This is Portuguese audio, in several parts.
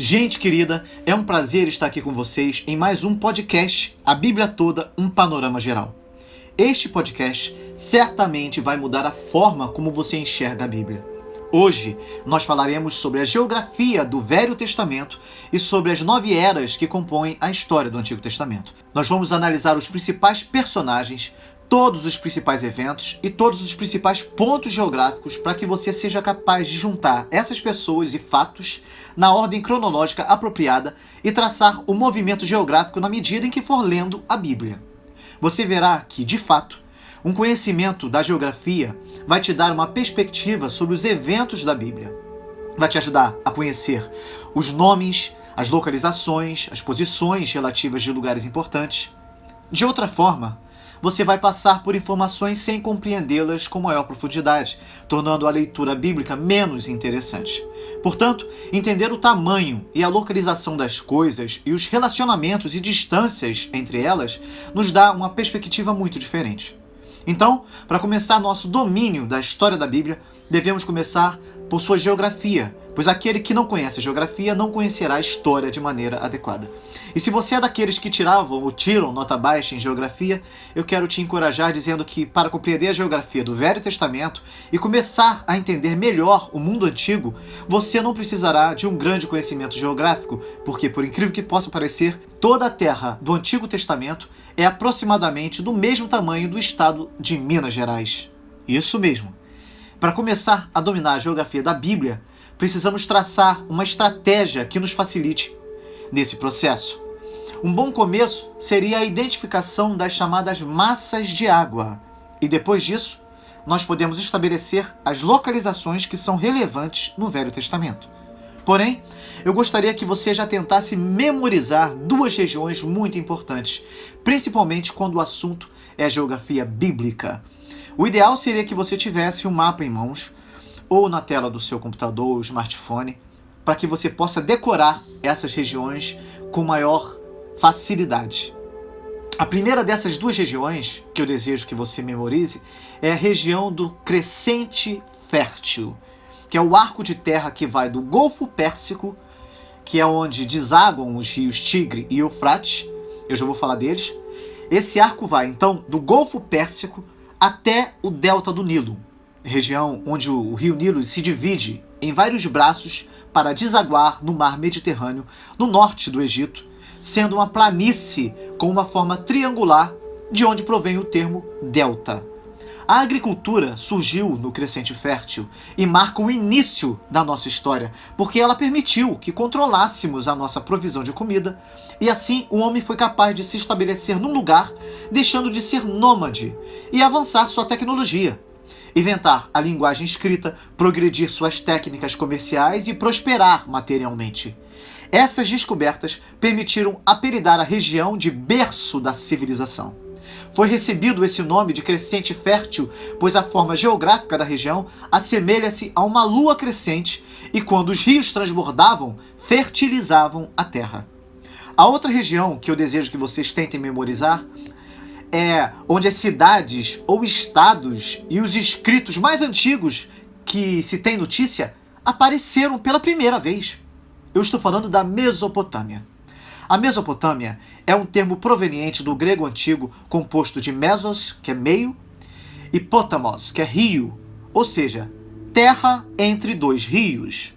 Gente querida, é um prazer estar aqui com vocês em mais um podcast, A Bíblia Toda, um panorama geral. Este podcast certamente vai mudar a forma como você enxerga a Bíblia. Hoje, nós falaremos sobre a geografia do Velho Testamento e sobre as 9 eras que compõem a história do Antigo Testamento. Nós vamos analisar os principais personagens, todos os principais eventos e todos os principais pontos geográficos para que você seja capaz de juntar essas pessoas e fatos na ordem cronológica apropriada e traçar o movimento geográfico na medida em que for lendo a Bíblia. Você verá que, de fato, um conhecimento da geografia vai te dar uma perspectiva sobre os eventos da Bíblia. Vai te ajudar a conhecer os nomes, as localizações, as posições relativas de lugares importantes. De outra forma, você vai passar por informações sem compreendê-las com maior profundidade, tornando a leitura bíblica menos interessante. Portanto, entender o tamanho e a localização das coisas e os relacionamentos e distâncias entre elas nos dá uma perspectiva muito diferente. Então, para começar nosso domínio da história da Bíblia, devemos começar por sua geografia, pois aquele que não conhece a geografia não conhecerá a história de maneira adequada. E se você é daqueles que tiravam ou tiram nota baixa em geografia, eu quero te encorajar dizendo que, para compreender a geografia do Velho Testamento e começar a entender melhor o mundo antigo, você não precisará de um grande conhecimento geográfico, porque, por incrível que possa parecer, toda a terra do Antigo Testamento é aproximadamente do mesmo tamanho do estado de Minas Gerais. Isso mesmo. Para começar a dominar a geografia da Bíblia, precisamos traçar uma estratégia que nos facilite nesse processo. Um bom começo seria a identificação das chamadas massas de água. E depois disso, nós podemos estabelecer as localizações que são relevantes no Velho Testamento. Porém, eu gostaria que você já tentasse memorizar 2 regiões muito importantes, principalmente quando o assunto é a geografia bíblica. O ideal seria que você tivesse um mapa em mãos, ou na tela do seu computador ou smartphone, para que você possa decorar essas regiões com maior facilidade. A primeira dessas 2 regiões que eu desejo que você memorize é a região do Crescente Fértil, que é o arco de terra que vai do Golfo Pérsico, que é onde desaguam os rios Tigre e Eufrates, eu já vou falar deles. Esse arco vai, então, do Golfo Pérsico até o delta do Nilo, região onde o rio Nilo se divide em vários braços para desaguar no mar Mediterrâneo, no norte do Egito, sendo uma planície com uma forma triangular, de onde provém o termo delta. A agricultura surgiu no Crescente Fértil e marca o início da nossa história, porque ela permitiu que controlássemos a nossa provisão de comida, e assim o homem foi capaz de se estabelecer num lugar, deixando de ser nômade, e avançar sua tecnologia, inventar a linguagem escrita, progredir suas técnicas comerciais e prosperar materialmente. Essas descobertas permitiram apelidar a região de berço da civilização. Foi recebido esse nome de Crescente Fértil, pois a forma geográfica da região assemelha-se a uma lua crescente e quando os rios transbordavam, fertilizavam a terra. A outra região que eu desejo que vocês tentem memorizar é onde as cidades ou estados e os escritos mais antigos que se tem notícia apareceram pela primeira vez. Eu estou falando da Mesopotâmia. A Mesopotâmia é um termo proveniente do grego antigo composto de mesos, que é meio, e potamos, que é rio, ou seja, terra entre 2 rios.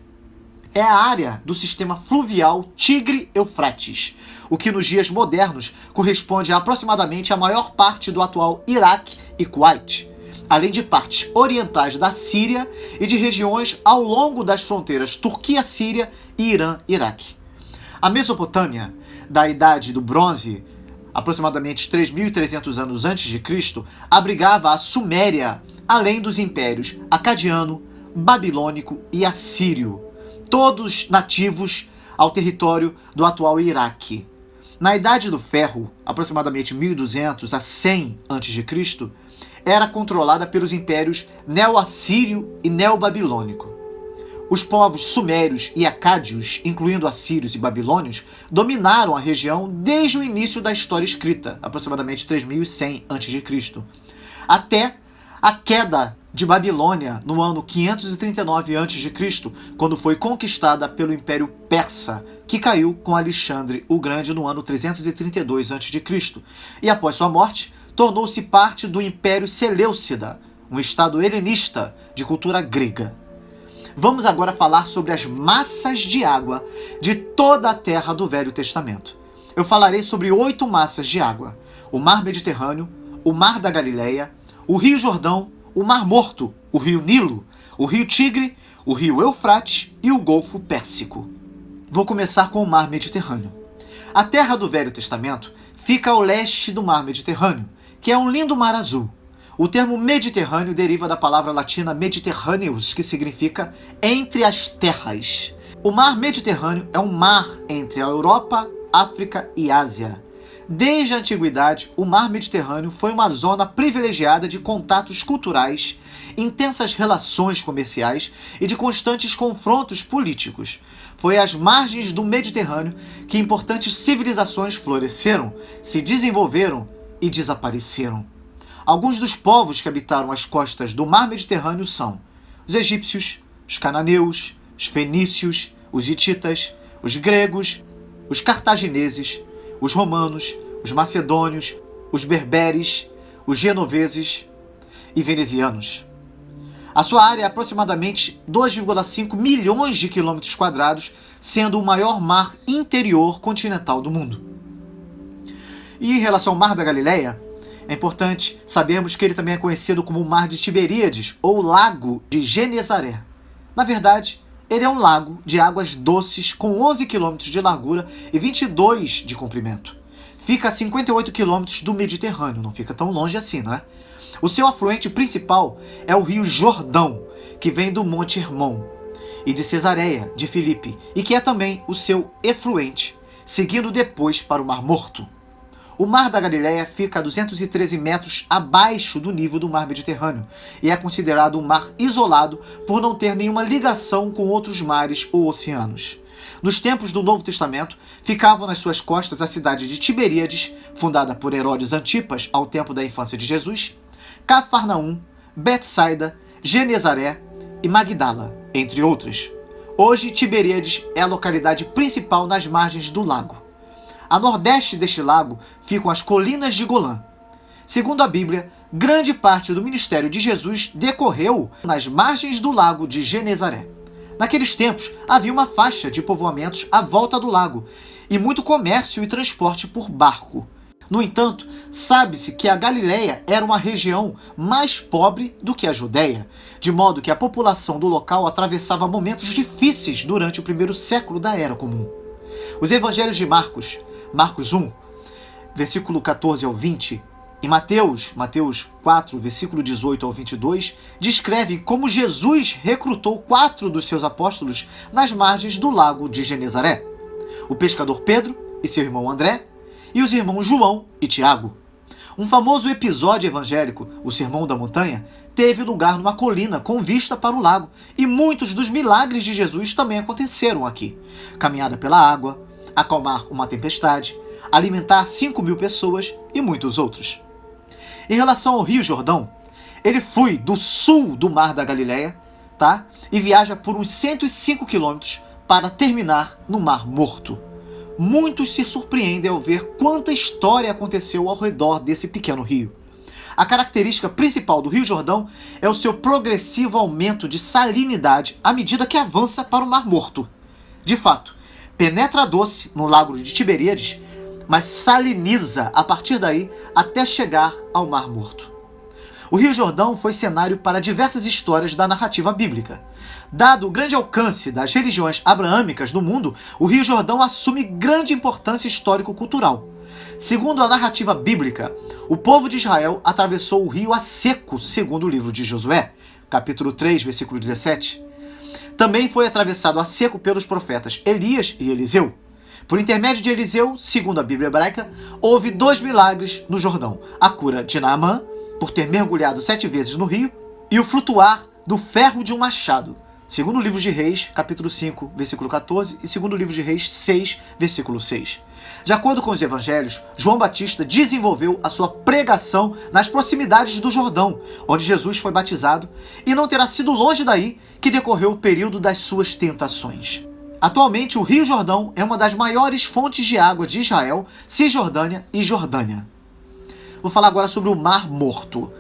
É a área do sistema fluvial Tigre-Eufrates, o que nos dias modernos corresponde a aproximadamente a maior parte do atual Iraque e Kuwait, além de partes orientais da Síria e de regiões ao longo das fronteiras Turquia-Síria e Irã-Iraque. A Mesopotâmia, da Idade do Bronze, aproximadamente 3.300 anos antes de Cristo, abrigava a Suméria, além dos impérios Acadiano, Babilônico e Assírio, todos nativos ao território do atual Iraque. Na Idade do Ferro, aproximadamente 1200 a 100 a.C., era controlada pelos impérios Neo-Assírio e Neo-Babilônico. Os povos sumérios e acádios, incluindo assírios e babilônios, dominaram a região desde o início da história escrita, aproximadamente 3100 a.C., até a queda de Babilônia no ano 539 a.C., quando foi conquistada pelo Império Persa, que caiu com Alexandre o Grande no ano 332 a.C., e após sua morte, tornou-se parte do Império Seleucida, um estado helenista de cultura grega. Vamos agora falar sobre as massas de água de toda a terra do Velho Testamento. Eu falarei sobre 8 massas de água: o Mar Mediterrâneo, o Mar da Galileia, o Rio Jordão, o Mar Morto, o Rio Nilo, o Rio Tigre, o Rio Eufrates e o Golfo Pérsico. Vou começar com o Mar Mediterrâneo. A terra do Velho Testamento fica ao leste do Mar Mediterrâneo, que é um lindo mar azul. O termo Mediterrâneo deriva da palavra latina Mediterraneus, que significa entre as terras. O Mar Mediterrâneo é um mar entre a Europa, África e Ásia. Desde a antiguidade, o Mar Mediterrâneo foi uma zona privilegiada de contatos culturais, intensas relações comerciais e de constantes confrontos políticos. Foi às margens do Mediterrâneo que importantes civilizações floresceram, se desenvolveram e desapareceram. Alguns dos povos que habitaram as costas do Mar Mediterrâneo são os egípcios, os cananeus, os fenícios, os hititas, os gregos, os cartagineses, os romanos, os macedônios, os berberes, os genoveses e venezianos. A sua área é aproximadamente 2,5 milhões de quilômetros quadrados, sendo o maior mar interior continental do mundo. E em relação ao Mar da Galileia, é importante sabermos que ele também é conhecido como o Mar de Tiberíades ou Lago de Genezaré. Na verdade, ele é um lago de águas doces com 11 km de largura e 22 de comprimento. Fica a 58 km do Mediterrâneo, não fica tão longe assim, não é? O seu afluente principal é o Rio Jordão, que vem do Monte Hermon, e de Cesareia, de Filipe, e que é também o seu efluente, seguindo depois para o Mar Morto. O Mar da Galileia fica a 213 metros abaixo do nível do Mar Mediterrâneo e é considerado um mar isolado por não ter nenhuma ligação com outros mares ou oceanos. Nos tempos do Novo Testamento, ficavam nas suas costas a cidade de Tiberíades, fundada por Herodes Antipas ao tempo da infância de Jesus, Cafarnaum, Betsaida, Genezaré e Magdala, entre outras. Hoje, Tiberíades é a localidade principal nas margens do lago. A nordeste deste lago ficam as colinas de Golã. Segundo a Bíblia, grande parte do ministério de Jesus decorreu nas margens do lago de Genezaré. Naqueles tempos, havia uma faixa de povoamentos à volta do lago e muito comércio e transporte por barco. No entanto, sabe-se que a Galileia era uma região mais pobre do que a Judéia, de modo que a população do local atravessava momentos difíceis durante o primeiro século da Era Comum. Os evangelhos de Marcos 1, versículo 14 ao 20, e Mateus 4, versículo 18 ao 22, descrevem como Jesus recrutou 4 dos seus apóstolos nas margens do lago de Genezaré: o pescador Pedro e seu irmão André, e os irmãos João e Tiago. Um famoso episódio evangélico, o Sermão da Montanha, teve lugar numa colina com vista para o lago, e muitos dos milagres de Jesus também aconteceram aqui: caminhada pela água, acalmar uma tempestade, alimentar 5.000 pessoas e muitos outros. Em relação ao Rio Jordão, ele flui do sul do Mar da Galileia, e viaja por uns 105 quilômetros para terminar no Mar Morto. Muitos se surpreendem ao ver quanta história aconteceu ao redor desse pequeno rio. A característica principal do Rio Jordão é o seu progressivo aumento de salinidade à medida que avança para o Mar Morto. De fato, penetra doce no lago de Tiberíades, mas saliniza a partir daí até chegar ao Mar Morto. O Rio Jordão foi cenário para diversas histórias da narrativa bíblica. Dado o grande alcance das religiões abraâmicas do mundo, o Rio Jordão assume grande importância histórico-cultural. Segundo a narrativa bíblica, o povo de Israel atravessou o rio a seco, segundo o livro de Josué, capítulo 3, versículo 17. Também foi atravessado a seco pelos profetas Elias e Eliseu. Por intermédio de Eliseu, segundo a Bíblia hebraica, houve 2 milagres no Jordão: a cura de Naamã, por ter mergulhado 7 vezes no rio, e o flutuar do ferro de um machado, Segundo livro de Reis, capítulo 5, versículo 14, e segundo livro de Reis 6, versículo 6. De acordo com os evangelhos, João Batista desenvolveu a sua pregação nas proximidades do Jordão, onde Jesus foi batizado, e não terá sido longe daí que decorreu o período das suas tentações. Atualmente, o Rio Jordão é uma das maiores fontes de água de Israel, Cisjordânia e Jordânia. Vou falar agora sobre o Mar Morto.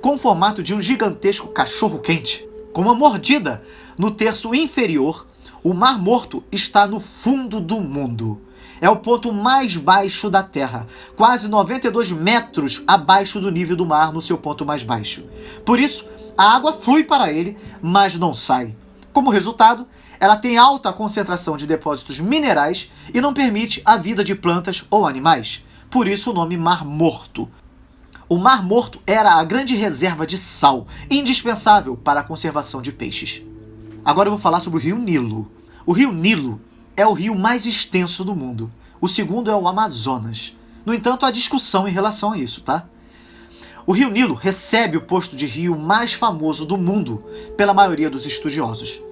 Com o formato de um gigantesco cachorro-quente, com uma mordida no terço inferior, o Mar Morto está no fundo do mundo. É o ponto mais baixo da Terra, quase 92 metros abaixo do nível do mar no seu ponto mais baixo. Por isso, a água flui para ele, mas não sai. Como resultado, ela tem alta concentração de depósitos minerais e não permite a vida de plantas ou animais. Por isso o nome Mar Morto. O Mar Morto era a grande reserva de sal, indispensável para a conservação de peixes. Agora eu vou falar sobre o Rio Nilo. O Rio Nilo é o rio mais extenso do mundo. O segundo é o Amazonas. No entanto, há discussão em relação a isso, tá? O Rio Nilo recebe o posto de rio mais famoso do mundo pela maioria dos estudiosos.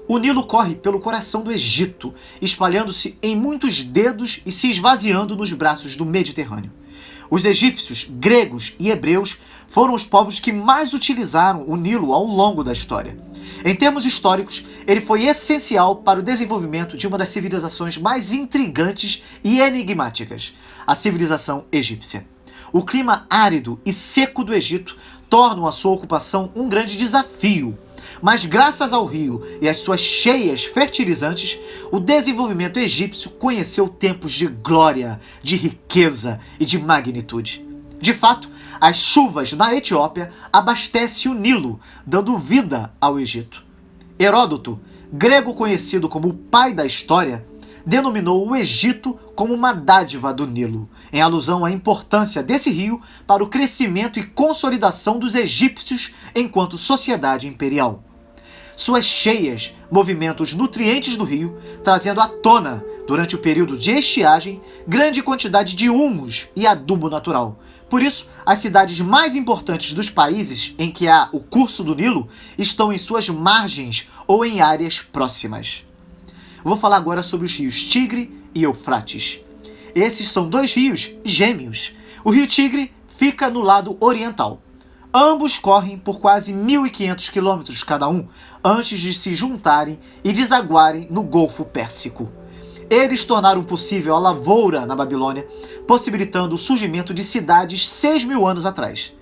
O Nilo corre pelo coração do Egito, espalhando-se em muitos dedos e se esvaziando nos braços do Mediterrâneo. Os egípcios, gregos e hebreus foram os povos que mais utilizaram o Nilo ao longo da história. Em termos históricos, ele foi essencial para o desenvolvimento de uma das civilizações mais intrigantes e enigmáticas, a civilização egípcia. O clima árido e seco do Egito torna a sua ocupação um grande desafio. Mas graças ao rio e às suas cheias fertilizantes, o desenvolvimento egípcio conheceu tempos de glória, de riqueza e de magnitude. De fato, as chuvas na Etiópia abastecem o Nilo, dando vida ao Egito. Heródoto, grego conhecido como o pai da história, denominou o Egito como uma dádiva do Nilo, em alusão à importância desse rio para o crescimento e consolidação dos egípcios enquanto sociedade imperial. Suas cheias movimentam os nutrientes do rio, trazendo à tona, durante o período de estiagem, grande quantidade de humus e adubo natural. Por isso, as cidades mais importantes dos países em que há o curso do Nilo estão em suas margens ou em áreas próximas. Vou falar agora sobre os rios Tigre e Eufrates. Esses são dois rios gêmeos. O rio Tigre fica no lado oriental. Ambos correm por quase 1.500 quilômetros cada um, antes de se juntarem e desaguarem no Golfo Pérsico. Eles tornaram possível a lavoura na Babilônia, possibilitando o surgimento de cidades 6.000 anos atrás.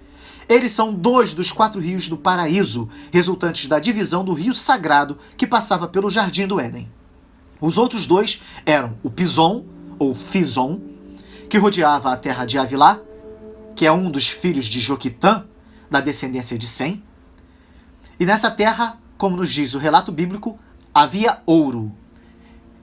Eles são dois dos 4 rios do paraíso, resultantes da divisão do rio sagrado que passava pelo Jardim do Éden. Os outros dois eram o Pison, ou Fison, que rodeava a terra de Avilá, que é um dos filhos de Joquitã, da descendência de Sem. E nessa terra, como nos diz o relato bíblico, havia ouro.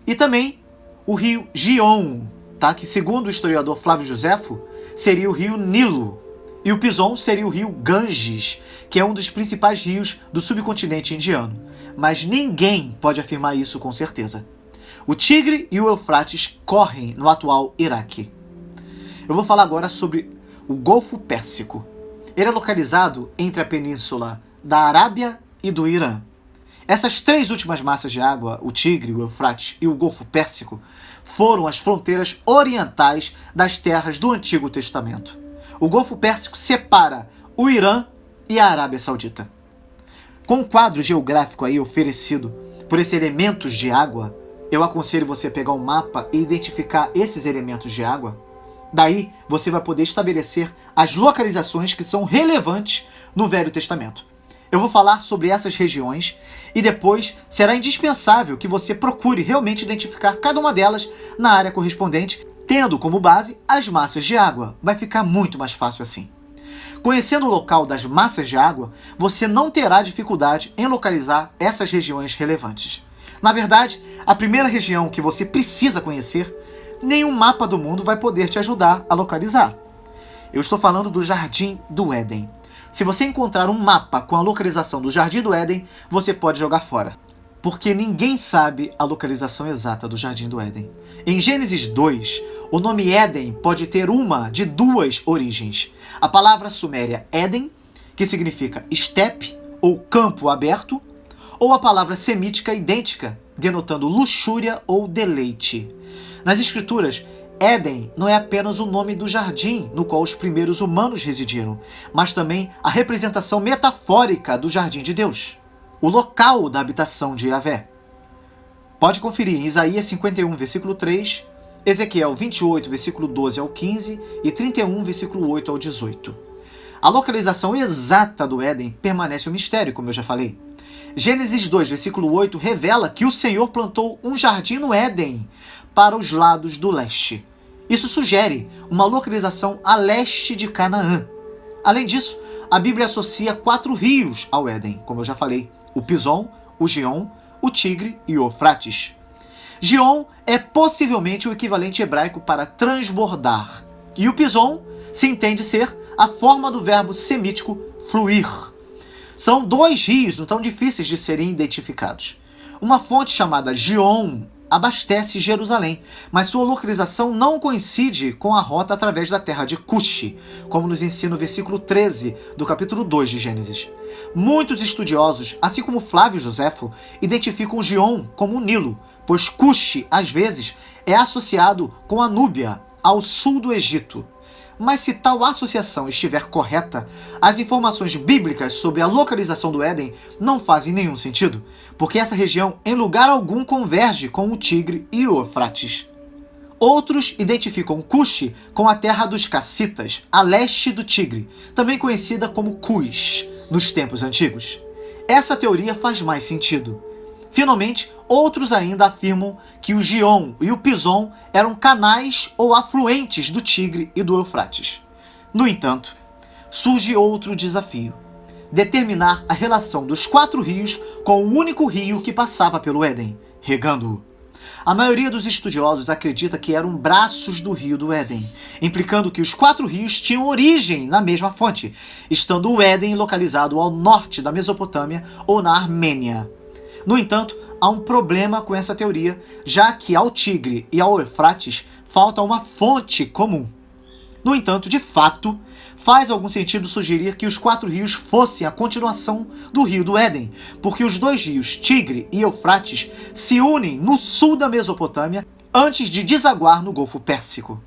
E também o rio Gion, tá? Que segundo o historiador Flávio Joséfo, seria o rio Nilo. E o Pison seria o rio Ganges, que é um dos principais rios do subcontinente indiano. Mas ninguém pode afirmar isso com certeza. O Tigre e o Eufrates correm no atual Iraque. Eu vou falar agora sobre o Golfo Pérsico. Ele é localizado entre a península da Arábia e do Irã. Essas 3 últimas massas de água, o Tigre, o Eufrates e o Golfo Pérsico, foram as fronteiras orientais das terras do Antigo Testamento. O Golfo Pérsico separa o Irã e a Arábia Saudita. Com o quadro geográfico aí oferecido por esses elementos de água, eu aconselho você a pegar um mapa e identificar esses elementos de água. Daí, você vai poder estabelecer as localizações que são relevantes no Velho Testamento. Eu vou falar sobre essas regiões e depois será indispensável que você procure realmente identificar cada uma delas na área correspondente, tendo como base as massas de água. Vai ficar muito mais fácil assim. Conhecendo o local das massas de água, você não terá dificuldade em localizar essas regiões relevantes. Na verdade, a primeira região que você precisa conhecer, nenhum mapa do mundo vai poder te ajudar a localizar. Eu estou falando do Jardim do Éden. Se você encontrar um mapa com a localização do Jardim do Éden, você pode jogar fora, porque ninguém sabe a localização exata do Jardim do Éden. Em Gênesis 2, o nome Éden pode ter uma de 2 origens. A palavra suméria Éden, que significa estepe ou campo aberto, ou a palavra semítica idêntica, denotando luxúria ou deleite. Nas Escrituras, Éden não é apenas o nome do jardim no qual os primeiros humanos residiram, mas também a representação metafórica do jardim de Deus, o local da habitação de Yahvé. Pode conferir em Isaías 51, versículo 3, Ezequiel 28, versículo 12 ao 15 e 31, versículo 8 ao 18. A localização exata do Éden permanece um mistério, como eu já falei. Gênesis 2, versículo 8, revela que o Senhor plantou um jardim no Éden para os lados do leste. Isso sugere uma localização a leste de Canaã. Além disso, a Bíblia associa 4 rios ao Éden, como eu já falei: o Pison, o Gion, o Tigre e o Eufrates. Gion é possivelmente o equivalente hebraico para transbordar, e o Pison se entende ser a forma do verbo semítico fluir. São 2 rios não tão difíceis de serem identificados. Uma fonte chamada Gion abastece Jerusalém, mas sua localização não coincide com a rota através da terra de Cuxi, como nos ensina o versículo 13 do capítulo 2 de Gênesis. Muitos estudiosos, assim como Flávio Joséfo, identificam Gion como o Nilo, pois Cuxi, às vezes, é associado com a Núbia, ao sul do Egito. Mas se tal associação estiver correta, as informações bíblicas sobre a localização do Éden não fazem nenhum sentido, porque essa região em lugar algum converge com o Tigre e o Eufrates. Outros identificam Cuxi com a terra dos Cassitas, a leste do Tigre, também conhecida como Cus, nos tempos antigos. Essa teoria faz mais sentido. Finalmente, outros ainda afirmam que o Gion e o Pison eram canais ou afluentes do Tigre e do Eufrates. No entanto, surge outro desafio: determinar a relação dos 4 rios com o único rio que passava pelo Éden, regando-o. A maioria dos estudiosos acredita que eram braços do rio do Éden, implicando que os 4 rios tinham origem na mesma fonte, estando o Éden localizado ao norte da Mesopotâmia ou na Armênia. No entanto, há um problema com essa teoria, já que ao Tigre e ao Eufrates falta uma fonte comum. No entanto, de fato, faz algum sentido sugerir que os 4 rios fossem a continuação do rio do Éden, porque os 2 rios, Tigre e Eufrates, se unem no sul da Mesopotâmia antes de desaguar no Golfo Pérsico.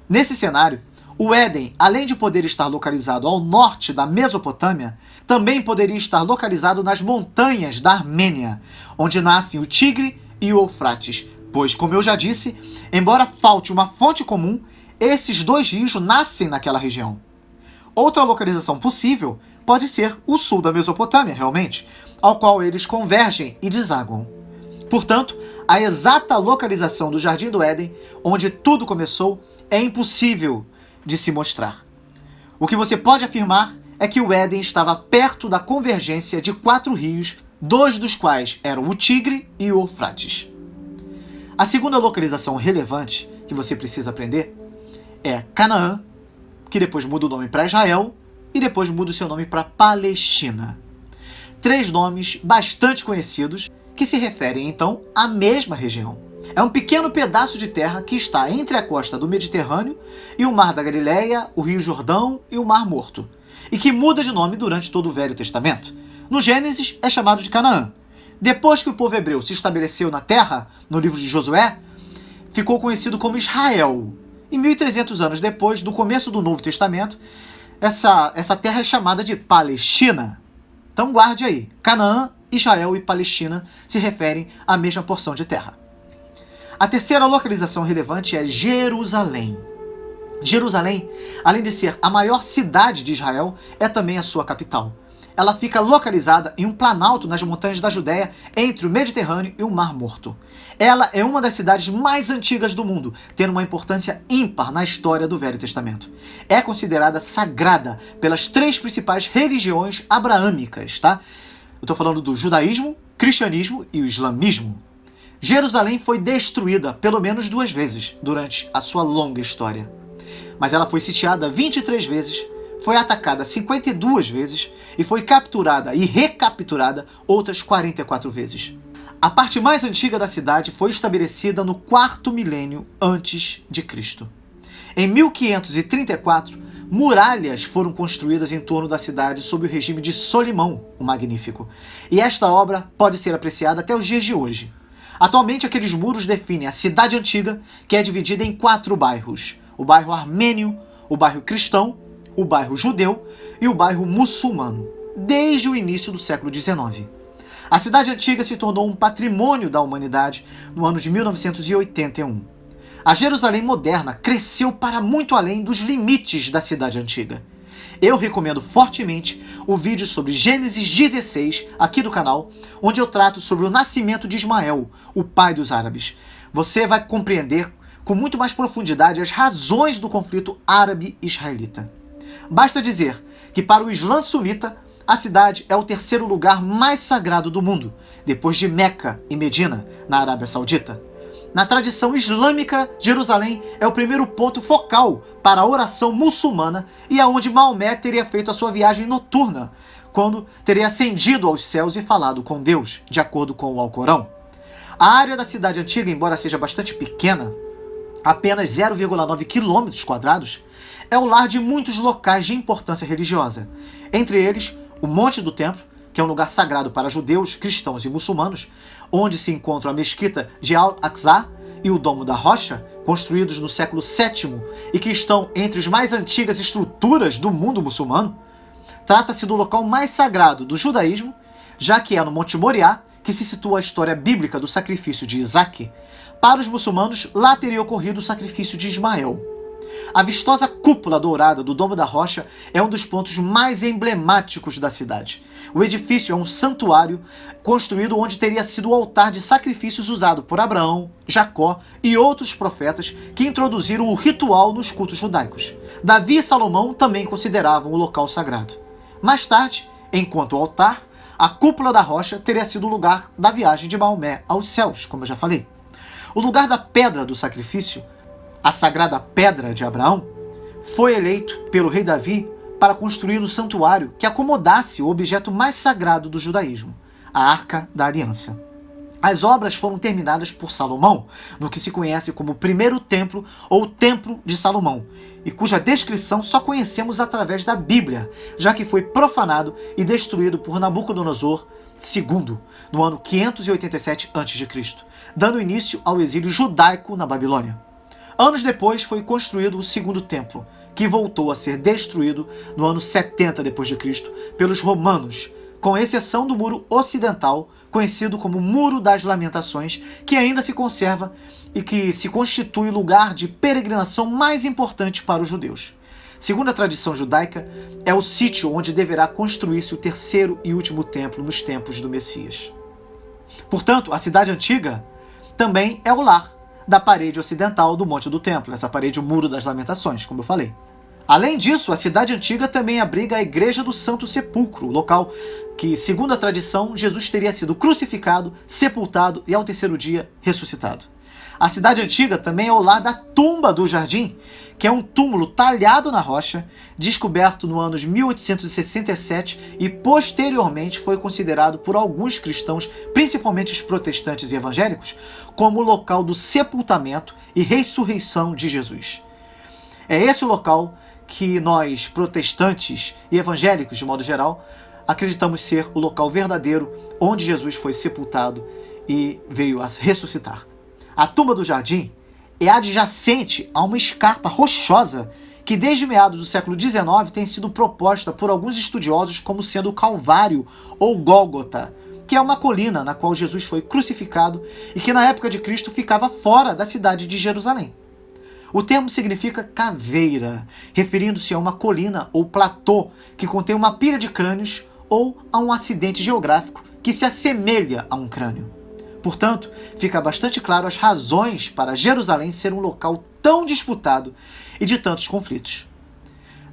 Nesse cenário, o Éden, além de poder estar localizado ao norte da Mesopotâmia, também poderia estar localizado nas montanhas da Armênia, onde nascem o Tigre e o Eufrates, pois, como eu já disse, embora falte uma fonte comum, esses 2 rios nascem naquela região. Outra localização possível pode ser o sul da Mesopotâmia, realmente, ao qual eles convergem e desaguam. Portanto, a exata localização do Jardim do Éden, onde tudo começou, é impossível de se mostrar. O que você pode afirmar é que o Éden estava perto da convergência de 4 rios, 2 dos quais eram o Tigre e o Eufrates. A segunda localização relevante que você precisa aprender é Canaã, que depois muda o nome para Israel e depois muda o seu nome para Palestina. 3 nomes bastante conhecidos que se referem então à mesma região. É um pequeno pedaço de terra que está entre a costa do Mediterrâneo e o Mar da Galileia, o Rio Jordão e o Mar Morto, e que muda de nome durante todo o Velho Testamento. No Gênesis é chamado de Canaã. Depois que o povo hebreu se estabeleceu na terra, no livro de Josué, ficou conhecido como Israel. E 1.300 anos depois, do começo do Novo Testamento, essa terra é chamada de Palestina. Então guarde aí, Canaã, Israel e Palestina se referem à mesma porção de terra. A terceira localização relevante é Jerusalém. Jerusalém, além de ser a maior cidade de Israel, é também a sua capital. Ela fica localizada em um planalto nas montanhas da Judéia, entre o Mediterrâneo e o Mar Morto. Ela é uma das cidades mais antigas do mundo, tendo uma importância ímpar na história do Velho Testamento. É considerada sagrada pelas 3 principais religiões abraâmicas, tá? Eu estou falando do judaísmo, cristianismo e o islamismo. Jerusalém foi destruída pelo menos 2 vezes durante a sua longa história. Mas ela foi sitiada 23 vezes, foi atacada 52 vezes e foi capturada e recapturada outras 44 vezes. A parte mais antiga da cidade foi estabelecida no 4º milênio antes de Cristo. Em 1534, Muralhas foram construídas em torno da cidade sob o regime de Solimão, o Magnífico, e esta obra pode ser apreciada até os dias de hoje. Atualmente, aqueles muros definem a cidade antiga, que é dividida em 4 bairros: o bairro armênio, o bairro cristão, o bairro judeu e o bairro muçulmano, desde o início do século XIX. A cidade antiga se tornou um patrimônio da humanidade no ano de 1981. A Jerusalém moderna cresceu para muito além dos limites da cidade antiga. Eu recomendo fortemente o vídeo sobre Gênesis 16, aqui do canal, onde eu trato sobre o nascimento de Ismael, o pai dos árabes. Você vai compreender com muito mais profundidade as razões do conflito árabe-israelita. Basta dizer que para o Islã sunita, a cidade é o 3º lugar mais sagrado do mundo, depois de Meca e Medina, na Arábia Saudita. Na tradição islâmica, Jerusalém é o primeiro ponto focal para a oração muçulmana e aonde Maomé teria feito a sua viagem noturna, quando teria ascendido aos céus e falado com Deus, de acordo com o Alcorão. A área da cidade antiga, embora seja bastante pequena, apenas 0,9 km², é o lar de muitos locais de importância religiosa. Entre eles, o Monte do Templo, que é um lugar sagrado para judeus, cristãos e muçulmanos, onde se encontra a mesquita de Al-Aqsa e o Domo da Rocha, construídos no século VII e que estão entre as mais antigas estruturas do mundo muçulmano. Trata-se do local mais sagrado do judaísmo, já que é no Monte Moriá que se situa a história bíblica do sacrifício de Isaac. Para os muçulmanos, lá teria ocorrido o sacrifício de Ismael. A vistosa cúpula dourada do Domo da Rocha é um dos pontos mais emblemáticos da cidade. O edifício é um santuário construído onde teria sido o altar de sacrifícios usado por Abraão, Jacó e outros profetas que introduziram o ritual nos cultos judaicos. Davi e Salomão também consideravam o local sagrado. Mais tarde, enquanto altar, a cúpula da rocha teria sido o lugar da viagem de Maomé aos céus, como eu já falei. O lugar da pedra do sacrifício, a sagrada pedra de Abraão, foi eleito pelo rei Davi para construir um santuário que acomodasse o objeto mais sagrado do judaísmo, a Arca da Aliança. As obras foram terminadas por Salomão, no que se conhece como Primeiro Templo ou Templo de Salomão, e cuja descrição só conhecemos através da Bíblia, já que foi profanado e destruído por Nabucodonosor II, no ano 587 a.C., dando início ao exílio judaico na Babilônia. Anos depois foi construído o Segundo Templo, que voltou a ser destruído no ano 70 d.C. pelos romanos, com exceção do muro ocidental, conhecido como Muro das Lamentações, que ainda se conserva e que se constitui o lugar de peregrinação mais importante para os judeus. Segundo a tradição judaica, é o sítio onde deverá construir-se o 3º e último templo nos tempos do Messias. Portanto, a cidade antiga também é o lar da parede ocidental do Monte do Templo, essa parede, o Muro das Lamentações, como eu falei. Além disso, a cidade antiga também abriga a Igreja do Santo Sepulcro, local que, segundo a tradição, Jesus teria sido crucificado, sepultado e ao 3º dia ressuscitado. A cidade antiga também é ao lado da Tumba do Jardim, que é um túmulo talhado na rocha, descoberto no ano de 1867 e posteriormente foi considerado por alguns cristãos, principalmente os protestantes e evangélicos, como o local do sepultamento e ressurreição de Jesus. É esse o local que nós, protestantes e evangélicos de modo geral, acreditamos ser o local verdadeiro onde Jesus foi sepultado e veio a ressuscitar. A Tumba do Jardim é adjacente a uma escarpa rochosa que desde meados do século XIX tem sido proposta por alguns estudiosos como sendo o Calvário ou Gólgota, que é uma colina na qual Jesus foi crucificado e que na época de Cristo ficava fora da cidade de Jerusalém. O termo significa caveira, referindo-se a uma colina ou platô que contém uma pilha de crânios ou a um acidente geográfico que se assemelha a um crânio. Portanto, fica bastante claro as razões para Jerusalém ser um local tão disputado e de tantos conflitos.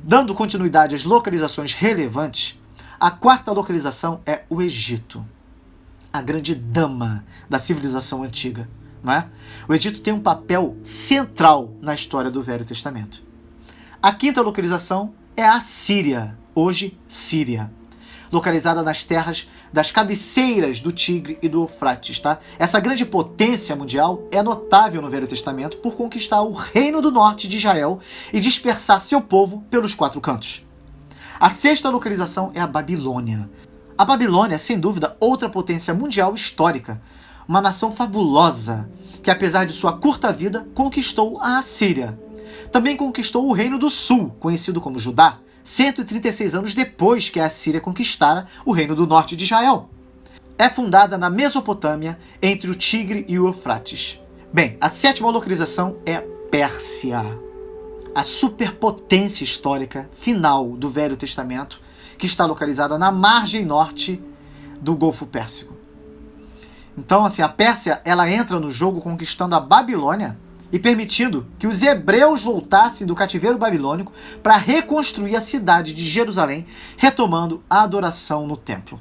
Dando continuidade às localizações relevantes, a 4ª localização é o Egito, a grande dama da civilização antiga. Não é? O Egito tem um papel central na história do Velho Testamento. A 5ª localização é a Síria, hoje Síria. localizada nas terras das cabeceiras do Tigre e do Eufrates, tá? Essa grande potência mundial é notável no Velho Testamento por conquistar o reino do norte de Israel e dispersar seu povo pelos 4 cantos. A 6ª localização é a Babilônia. A Babilônia é, sem dúvida, outra potência mundial histórica, uma nação fabulosa, que apesar de sua curta vida, conquistou a Assíria. Também conquistou o Reino do Sul, conhecido como Judá, 136 anos depois que a Assíria conquistara o Reino do Norte de Israel. É fundada na Mesopotâmia, entre o Tigre e o Eufrates. Bem, a 7ª localização é a Pérsia, a superpotência histórica final do Velho Testamento, que está localizada na margem norte do Golfo Pérsico. Então, assim, a Pérsia, ela entra no jogo conquistando a Babilônia e permitindo que os hebreus voltassem do cativeiro babilônico para reconstruir a cidade de Jerusalém, retomando a adoração no templo.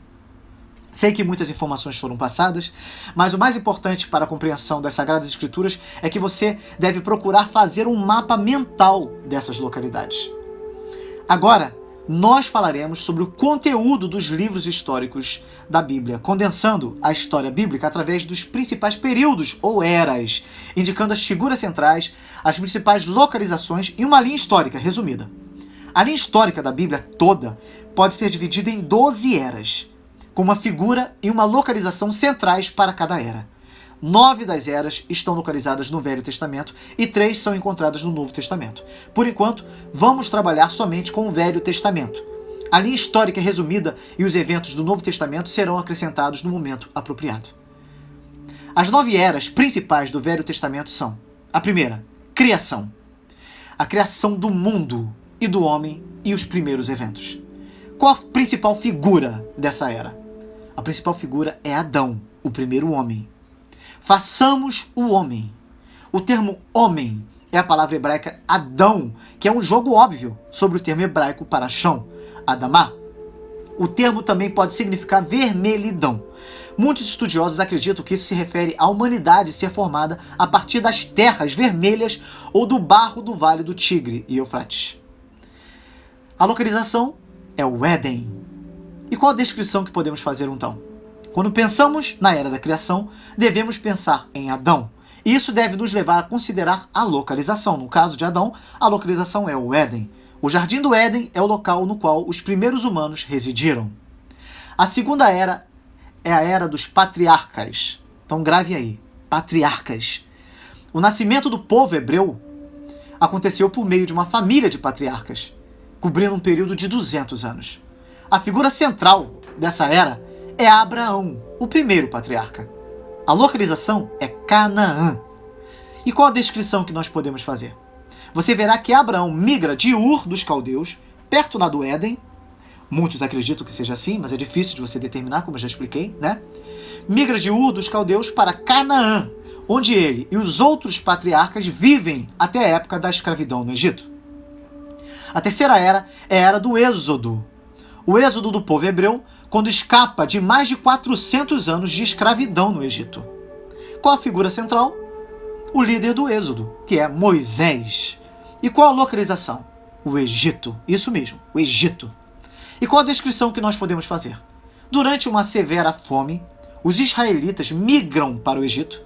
Sei que muitas informações foram passadas, mas o mais importante para a compreensão das Sagradas Escrituras é que você deve procurar fazer um mapa mental dessas localidades. Agora, nós falaremos sobre o conteúdo dos livros históricos da Bíblia, condensando a história bíblica através dos principais períodos ou eras, indicando as figuras centrais, as principais localizações e uma linha histórica resumida. A linha histórica da Bíblia toda pode ser dividida em 12 eras, com uma figura e uma localização centrais para cada era. 9 das eras estão localizadas no Velho Testamento e 3 são encontradas no Novo Testamento. Por enquanto, vamos trabalhar somente com o Velho Testamento. A linha histórica é resumida e os eventos do Novo Testamento serão acrescentados no momento apropriado. As 9 eras principais do Velho Testamento são: a primeira, criação. A criação do mundo e do homem e os primeiros eventos. Qual a principal figura dessa era? A principal figura é Adão, o primeiro homem. Façamos o homem. O termo homem é a palavra hebraica Adão, que é um jogo óbvio sobre o termo hebraico para chão, Adamá. O termo também pode significar vermelhidão. Muitos estudiosos acreditam que isso se refere à humanidade ser formada a partir das terras vermelhas ou do barro do Vale do Tigre e Eufrates. A localização é o Éden. E qual a descrição que podemos fazer então? Quando pensamos na era da criação, devemos pensar em Adão. Isso deve nos levar a considerar a localização. No caso de Adão, a localização é o Éden. O Jardim do Éden é o local no qual os primeiros humanos residiram. A segunda era é a era dos patriarcas. Então grave aí, patriarcas. O nascimento do povo hebreu aconteceu por meio de uma família de patriarcas, cobrindo um período de 200 anos. A figura central dessa era é Abraão, o primeiro patriarca. A localização é Canaã. E qual a descrição que nós podemos fazer? Você verá que Abraão migra de Ur dos Caldeus, perto lá do Éden. Muitos acreditam que seja assim, mas é difícil de você determinar, como eu já expliquei, né? Migra de Ur dos Caldeus para Canaã, onde ele e os outros patriarcas vivem até a época da escravidão no Egito. A terceira era é a era do Êxodo. O êxodo do povo hebreu quando escapa de mais de 400 anos de escravidão no Egito. Qual a figura central? O líder do êxodo, que é Moisés. E qual a localização? O Egito. Isso mesmo, o Egito. E qual a descrição que nós podemos fazer? Durante uma severa fome, os israelitas migram para o Egito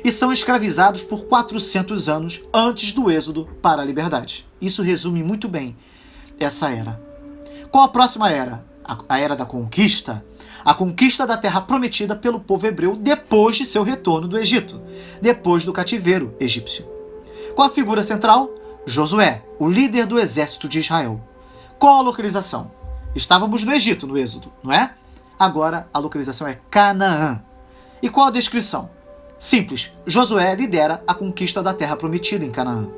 e são escravizados por 400 anos antes do êxodo para a liberdade. Isso resume muito bem essa era. Qual a próxima era? A era da conquista. A conquista da terra prometida pelo povo hebreu depois de seu retorno do Egito, depois do cativeiro egípcio. Qual a figura central? Josué, o líder do exército de Israel. Qual a localização? Estávamos no Egito, no Êxodo, não é? Agora a localização é Canaã. E qual a descrição? Simples, Josué lidera a conquista da terra prometida em Canaã.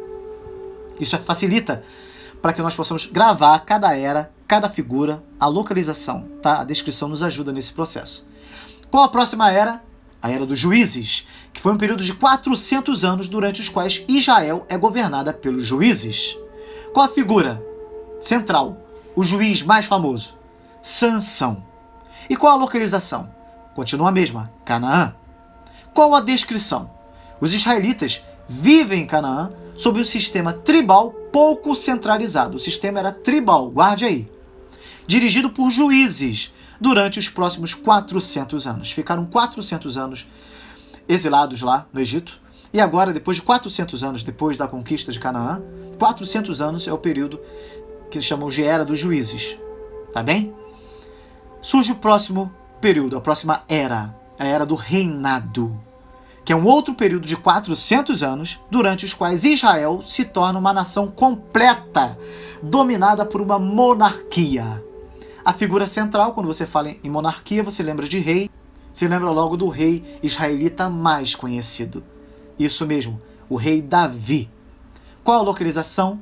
Isso facilita para que nós possamos gravar cada era, cada figura, a localização, tá? A descrição nos ajuda nesse processo. Qual a próxima era? A era dos juízes, que foi um período de 400 anos durante os quais Israel é governada pelos juízes. Qual a figura central? O juiz mais famoso? Sansão. E qual a localização? Continua a mesma, Canaã. Qual a descrição? Os israelitas vivem em Canaã sob um sistema tribal pouco centralizado. O sistema era tribal, guarde aí. Dirigido por juízes, durante os próximos 400 anos. Ficaram 400 anos exilados lá no Egito, e agora, depois de 400 anos depois da conquista de Canaã, 400 anos é o período que eles chamam de Era dos Juízes, tá bem? Surge o próximo período, a próxima era, a Era do Reinado, que é um outro período de 400 anos, durante os quais Israel se torna uma nação completa, dominada por uma monarquia. A figura central, quando você fala em monarquia, você lembra de rei, você lembra logo do rei israelita mais conhecido. Isso mesmo, o rei Davi. Qual a localização?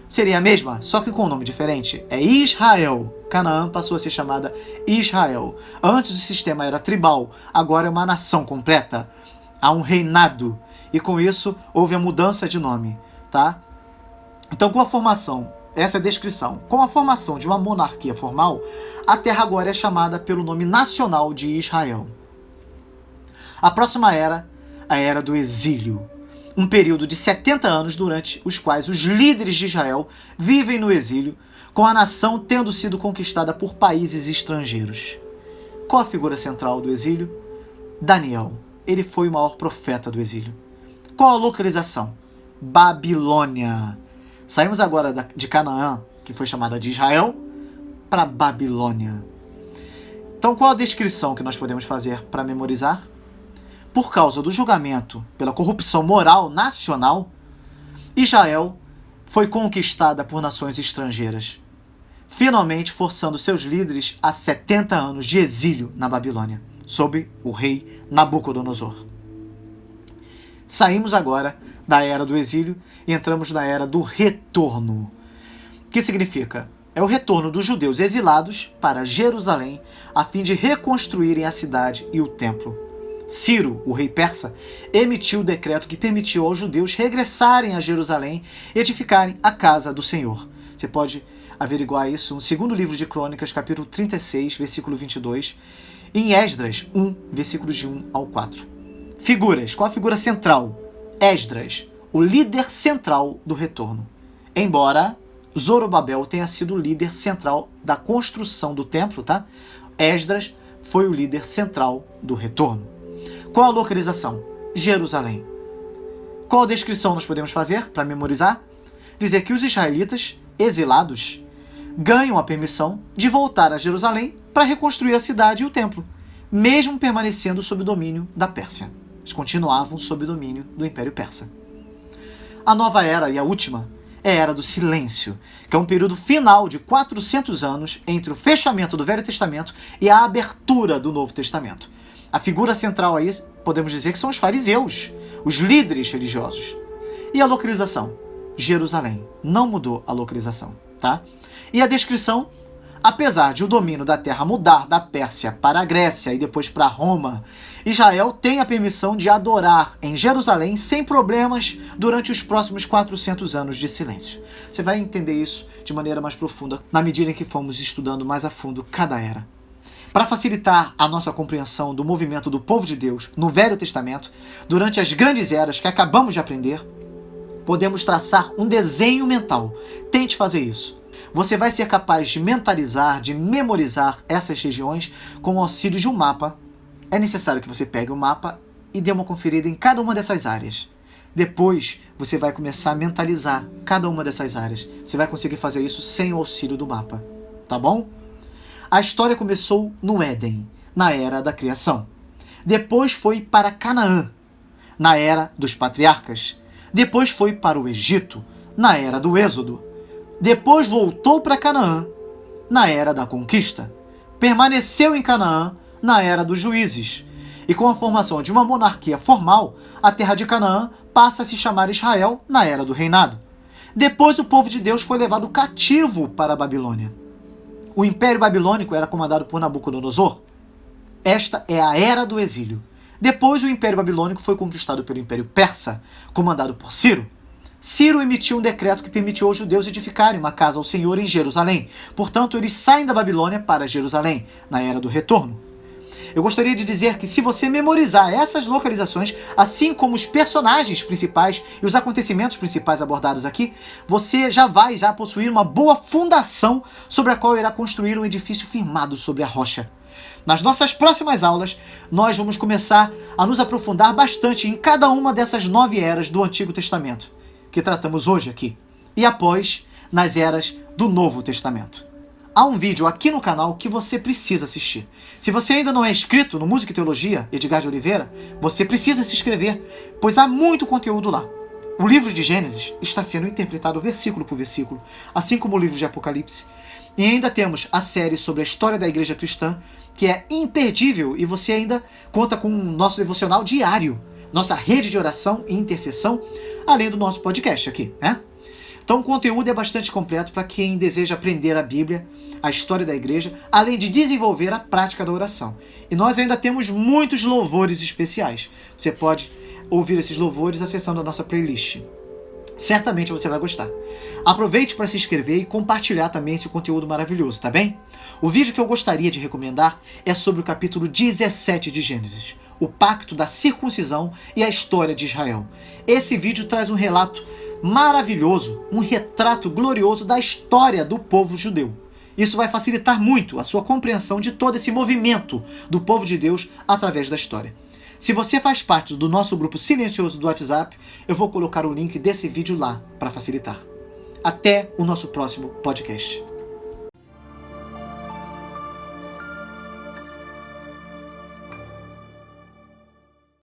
Seria a mesma, só que com um nome diferente. É Israel. Canaã passou a ser chamada Israel. Antes o sistema era tribal, agora é uma nação completa. Há um reinado. E com isso houve a mudança de nome, tá? Então, com a formação, essa é a descrição. Com a formação de uma monarquia formal, a terra agora é chamada pelo nome nacional de Israel. A próxima era, a Era do Exílio. Um período de 70 anos durante os quais os líderes de Israel vivem no exílio, com a nação tendo sido conquistada por países estrangeiros. Qual a figura central do exílio? Daniel. Ele foi o maior profeta do exílio. Qual a localização? Babilônia. Saímos agora de Canaã, que foi chamada de Israel, para Babilônia. Então, qual a descrição que nós podemos fazer para memorizar? Por causa do julgamento pela corrupção moral nacional, Israel foi conquistada por nações estrangeiras, finalmente forçando seus líderes a 70 anos de exílio na Babilônia, sob o rei Nabucodonosor. Saímos agora da Era do Exílio e entramos na Era do Retorno. O que significa? É o retorno dos judeus exilados para Jerusalém a fim de reconstruírem a cidade e o templo. Ciro, o rei persa, emitiu o decreto que permitiu aos judeus regressarem a Jerusalém e edificarem a casa do Senhor. Você pode averiguar isso no segundo livro de Crônicas, capítulo 36, versículo 22, e em Esdras 1, versículos de 1 ao 4. Figuras. Qual a figura central? Esdras, o líder central do retorno. Embora Zorobabel tenha sido o líder central da construção do templo, tá? Esdras foi o líder central do retorno. Qual a localização? Jerusalém. Qual a descrição nós podemos fazer para memorizar? Dizer que os israelitas exilados ganham a permissão de voltar a Jerusalém para reconstruir a cidade e o templo, mesmo permanecendo sob o domínio da Pérsia. Eles continuavam sob o domínio do Império Persa. A nova era e a última é a Era do Silêncio, que é um período final de 400 anos entre o fechamento do Velho Testamento e a abertura do Novo Testamento. A figura central aí, podemos dizer que são os fariseus, os líderes religiosos. E a localização? Jerusalém. Não mudou a localização, tá? E a descrição? Apesar de o domínio da terra mudar da Pérsia para a Grécia e depois para Roma, Israel tem a permissão de adorar em Jerusalém sem problemas durante os próximos 400 anos de silêncio. Você vai entender isso de maneira mais profunda na medida em que formos estudando mais a fundo cada era. Para facilitar a nossa compreensão do movimento do povo de Deus no Velho Testamento, durante as grandes eras que acabamos de aprender, podemos traçar um desenho mental. Tente fazer isso. Você vai ser capaz de mentalizar, de memorizar essas regiões com o auxílio de um mapa. É necessário que você pegue o mapa e dê uma conferida em cada uma dessas áreas. Depois, você vai começar a mentalizar cada uma dessas áreas. Você vai conseguir fazer isso sem o auxílio do mapa, tá bom? A história começou no Éden, na era da criação. Depois foi para Canaã, na era dos patriarcas. Depois foi para o Egito, na era do Êxodo. Depois voltou para Canaã, na era da conquista. Permaneceu em Canaã, na era dos juízes. E com a formação de uma monarquia formal, a terra de Canaã passa a se chamar Israel na era do reinado. Depois o povo de Deus foi levado cativo para a Babilônia. O Império Babilônico era comandado por Nabucodonosor. Esta é a era do exílio. Depois o Império Babilônico foi conquistado pelo Império Persa, comandado por Ciro. Ciro emitiu um decreto que permitiu aos judeus edificarem uma casa ao Senhor em Jerusalém. Portanto, eles saem da Babilônia para Jerusalém, na era do retorno. Eu gostaria de dizer que se você memorizar essas localizações, assim como os personagens principais e os acontecimentos principais abordados aqui, você já possuir uma boa fundação sobre a qual irá construir um edifício firmado sobre a rocha. Nas nossas próximas aulas, nós vamos começar a nos aprofundar bastante em cada uma dessas 9 eras do Antigo Testamento, que tratamos hoje aqui, e após, nas eras do Novo Testamento. Há um vídeo aqui no canal que você precisa assistir. Se você ainda não é inscrito no Música e Teologia, Edgar de Oliveira, você precisa se inscrever, pois há muito conteúdo lá. O livro de Gênesis está sendo interpretado versículo por versículo, assim como o livro de Apocalipse. E ainda temos a série sobre a história da igreja cristã, que é imperdível, e você ainda conta com o nosso devocional diário, nossa rede de oração e intercessão, além do nosso podcast aqui, né? Então o conteúdo é bastante completo para quem deseja aprender a Bíblia, a história da igreja, além de desenvolver a prática da oração. E nós ainda temos muitos louvores especiais. Você pode ouvir esses louvores acessando a nossa playlist. Certamente você vai gostar. Aproveite para se inscrever e compartilhar também esse conteúdo maravilhoso, tá bem? O vídeo que eu gostaria de recomendar é sobre o capítulo 17 de Gênesis, o pacto da circuncisão e a história de Israel. Esse vídeo traz um relato maravilhoso, um retrato glorioso da história do povo judeu. Isso vai facilitar muito a sua compreensão de todo esse movimento do povo de Deus através da história. Se você faz parte do nosso grupo silencioso do WhatsApp, eu vou colocar o link desse vídeo lá para facilitar. Até o nosso próximo podcast.